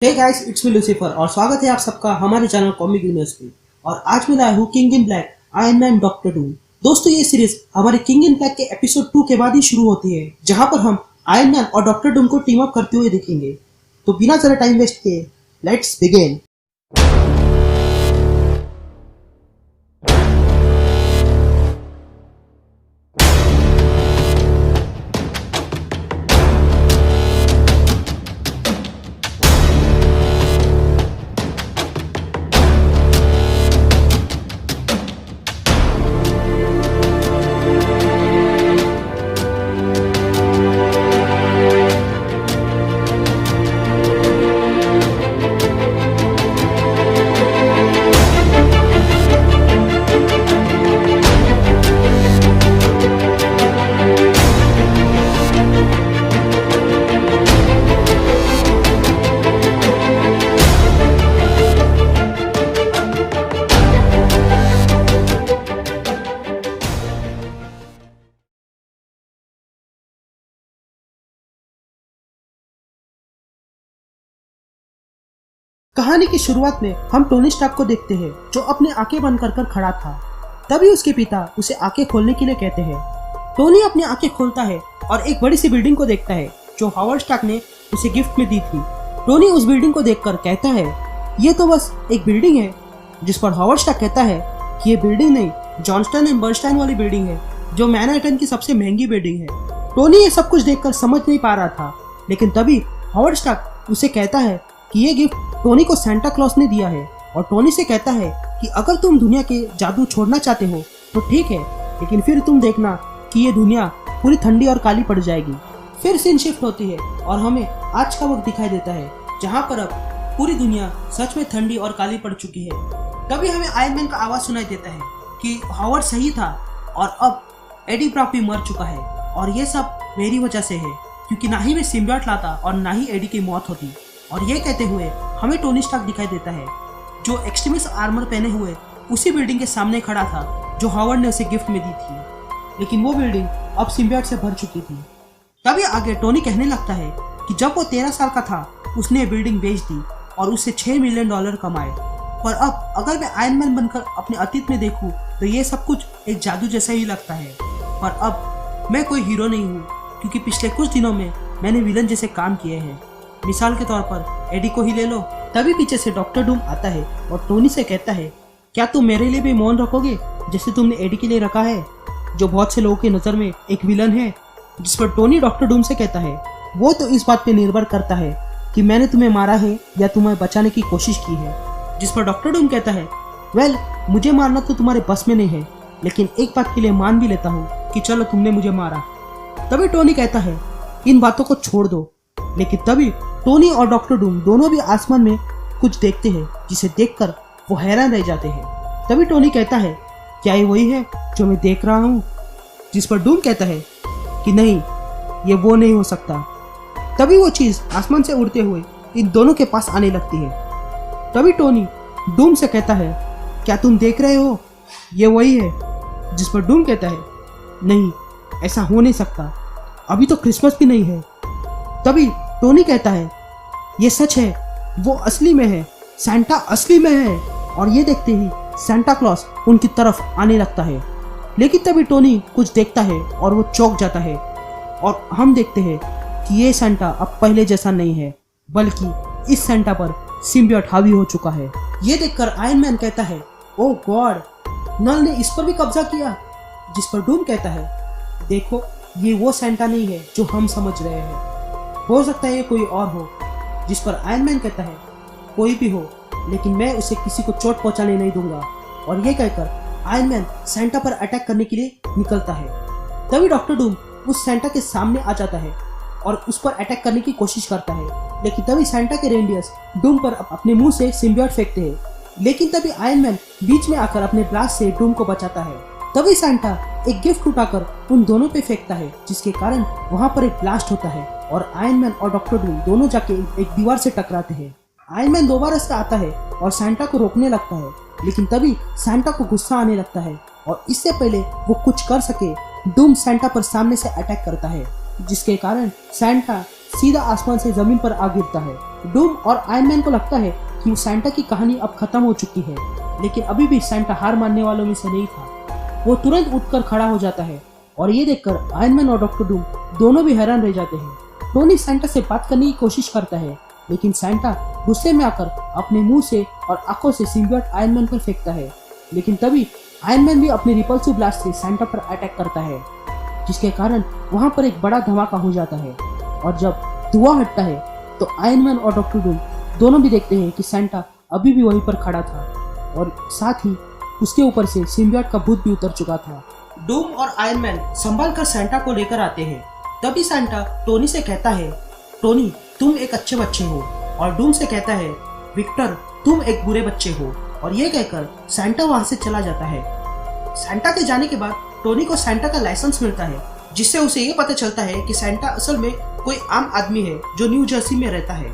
Hey guys, it's me Lucifer और स्वागत है आप सबका हमारे चैनल कॉमिक यूनिवर्स पे। और आज मैं लाया हूँ king in black, iron man, doctor Doom. दोस्तों, ये सीरीज हमारे किंग इन ब्लैक के एपिसोड 2 के बाद ही शुरू होती है, जहाँ पर हम आयरन मैन और डॉक्टर डूम को टीम अप करते हुए देखेंगे। तो बिना ज़्यादा टाइम वेस्ट किए लेट्स बिगिन। कहानी की शुरुआत में हम टोनी स्टार्क को देखते हैं, जो अपनी आंखें बंद कर खड़ा था। तभी उसके पिता उसे आंखें खोलने के लिए कहते हैं। टोनी अपनी आंखें खोलता है और एक बड़ी सी बिल्डिंग को देखता है, जो हॉवर्ड स्टार्क ने उसे गिफ्ट में दी थी। टोनी उस बिल्डिंग को देखकर कहता है, ये तो बस एक बिल्डिंग है। जिस पर हॉवर्ड स्टार्क कहता है कि ये बिल्डिंग नहीं, जॉनस्टन एंड बर्नस्टाइन वाली बिल्डिंग है, जो मैनहट्टन की सबसे महंगी बिल्डिंग है। टोनी ये सब कुछ देखकर समझ नहीं पा रहा था, लेकिन तभी हॉवर्ड स्टार्क उसे कहता है कि ये गिफ्ट टोनी को सांता क्लॉज ने दिया है, और टोनी से कहता है कि अगर तुम दुनिया के जादू छोड़ना चाहते हो तो ठीक है, लेकिन फिर तुम देखना कि ये दुनिया पूरी ठंडी और काली पड़ जाएगी। फिर सीन शिफ्ट होती है और हमें आज का वक्त दिखाई देता है, जहाँ पर अब पूरी दुनिया सच में ठंडी और काली पड़ चुकी है। तभी हमें आयरन मैन का आवाज सुनाई देता है कि हॉवर्ड सही था और अब एडी ब्रॉक भी मर चुका है, और ये सब मेरी वजह से है, क्योंकि ना ही मैं सिम्बियोट लाता और ना ही एडी की मौत होती। और ये कहते हुए हमें टोनी स्टार्क दिखाई देता है, जो एक्सट्रीमिस्ट आर्मर पहने हुए उसी बिल्डिंग के सामने खड़ा था जो हॉवर्ड ने उसे गिफ्ट में दी थी, लेकिन वो बिल्डिंग अब सिम्बियोट से भर चुकी थी। तभी आगे टोनी कहने लगता है कि जब वो 13 साल का था उसने बिल्डिंग बेच दी और उससे $6 मिलियन कमाए। पर अब अगर मैं आयरन मैन बनकर अपने अतीत में देखूं तो ये सब कुछ एक जादू जैसा ही लगता है। पर अब मैं कोई हीरो नहीं हूँ, क्योंकि पिछले कुछ दिनों में मैंने विलन जैसे काम किए हैं। मिसाल के तौर पर एडी को ही ले लो। तभी पीछे से डॉक्टर डूम आता है और टोनी से कहता है, क्या तुम मेरे लिए भी मौन रखोगे जैसे तुमने एडी के लिए रखा है, जो बहुत से लोगों की नज़र में एक विलन है। जिस पर टोनी डॉक्टर डूम से कहता है, वो तो इस बात पे निर्भर करता है कि मैंने तुम्हें मारा है या तुम्हें बचाने की कोशिश की है। जिस पर डॉक्टर डूम कहता है, वेल, मुझे मारना तो तुम्हारे बस में नहीं है, लेकिन एक बात के लिए मान भी लेता हूँ कि चलो तुमने मुझे मारा। तभी टोनी कहता है, इन बातों को छोड़ दो। लेकिन तभी टोनी और डॉक्टर डूम दोनों भी आसमान में कुछ देखते हैं, जिसे देखकर वो हैरान रह जाते हैं। तभी टोनी कहता है, क्या ये वही है जो मैं देख रहा हूँ? जिस पर डूम कहता है कि नहीं, ये वो नहीं हो सकता। तभी वो चीज आसमान से उड़ते हुए इन दोनों के पास आने लगती है। तभी टोनी डूम से कहता है, क्या तुम देख रहे हो, ये वही है? जिस पर डूम कहता है, नहीं, ऐसा हो नहीं सकता, अभी तो क्रिसमस भी नहीं है। तभी टोनी कहता है, ये सच है, वो असली में है, सांता असली में है। और ये देखते ही सांता क्लॉज उनकी तरफ आने लगता है। लेकिन तभी टोनी कुछ देखता है और वो चौंक जाता है, और हम देखते हैं कि ये सांता अब पहले जैसा नहीं है, बल्कि इस सांता पर सिम्बियोट हावी हो चुका है। ये देखकर आयरन मैन कहता है, ओह गॉड, नल ने इस पर भी कब्जा किया। जिस पर डूम कहता है, देखो, ये वो सांता नहीं है जो हम समझ रहे हैं, हो सकता है ये कोई और हो। जिस पर आयरन मैन कहता है, कोई भी हो, लेकिन मैं उसे किसी को चोट पहुंचाने नहीं दूंगा। और ये कहकर आयरन मैन सांता पर अटैक करने के लिए निकलता है। तभी डॉक्टर डूम उस सांता के सामने आ जाता है और उस पर अटैक करने की कोशिश करता है, लेकिन तभी सांता के रेंडियर्स डूम पर अपने मुंह से सिम्बियोट फेंकते हैं। लेकिन तभी आयरन मैन बीच में आकर अपने ब्लास्ट से डूम को बचाता है। तभी सांता एक गिफ्ट उठाकर उन दोनों पे फेंकता है, जिसके कारण वहां पर एक ब्लास्ट होता है और आयरन मैन और डॉक्टर डूम दोनों जाके एक दीवार से टकराते हैं। आयरन मैन दोबारा से आता है और सांता को रोकने लगता है, लेकिन तभी सांता को गुस्सा आने लगता है, और इससे पहले वो कुछ कर सके, डूम सांता पर सामने से अटैक करता है, जिसके कारण सांता सीधा आसमान से जमीन पर आ गिरता है। डूम और आयरन मैन को लगता है कि सैंटा की कहानी अब खत्म हो चुकी है, लेकिन अभी भी सैंटा हार मानने वालों में से नहीं था। वो तुरंत उठकर खड़ा हो जाता है और ये देखकर आयरन मैन और डॉक्टर डूम दोनों भी हैरान रह जाते हैं। टोनी सैंटा से बात करने की कोशिश करता है, लेकिन सैंटा गुस्से में आकर अपने मुंह से और आंखों से सिम्बियोट आयरन मैन पर फेंकता है। लेकिन तभी आयरन मैन भी अपने रिपल्सिव ब्लास्ट से सैंटा पर अटैक करता है, जिसके कारण वहां पर एक बड़ा धमाका हो जाता है। और जब धुआं हटता है तो आयरन मैन और डॉक्टर डूम दोनों भी देखते हैं कि सैंटा अभी भी वहीं पर खड़ा था और साथ ही उसके ऊपर से सिम्बियोट का भूत भी उतर चुका था। डूम और आयरन मैन संभाल कर सैंटा को लेकर आते हैं। तभी सैंटा टोनी से कहता है, टोनी तुम एक अच्छे बच्चे हो, और डूम से कहता है, विक्टर तुम एक बुरे बच्चे हो। और ये कहकर सैंटा वहां से चला जाता है। सैंटा के जाने के बाद टोनी को सैंटा का लाइसेंस मिलता है, जिससे उसे ये पता चलता है कि सैंटा असल में कोई आम आदमी है जो न्यू जर्सी में रहता है।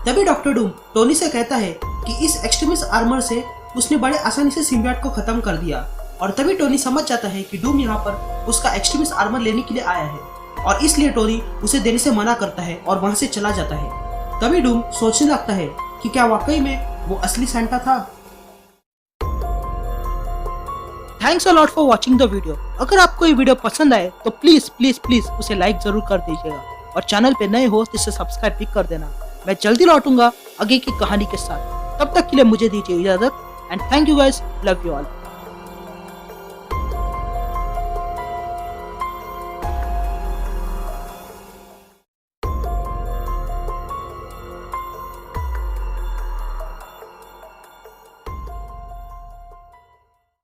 तभी डॉक्टर डूम टोनी से कहता है कि इस एक्सट्रीमिस्ट आर्मर से उसने बड़े आसानी से सिम्बियोट को खत्म कर दिया। और तभी टोनी समझ जाता है कि डूम यहाँ पर उसका एक्सट्रीमिस्ट आर्मर लेने के लिए आया है, और इसलिए टोनी उसे देने से मना करता है और वहां से चला जाता है। तभी डूम सोचने लगता है कि क्या वाकई में वो असली सैंटा था। Thanks a lot for watching the video. अगर आपको ये वीडियो पसंद आए तो प्लीज प्लीज प्लीज उसे लाइक जरूर कर दीजिएगा, और चैनल पे नए हो तो इसे सब्सक्राइब भी कर देना। मैं जल्दी लौटूंगा आगे की कहानी के साथ। तब तक के लिए मुझे दीजिए इजाजत, and thank you guys, love you all.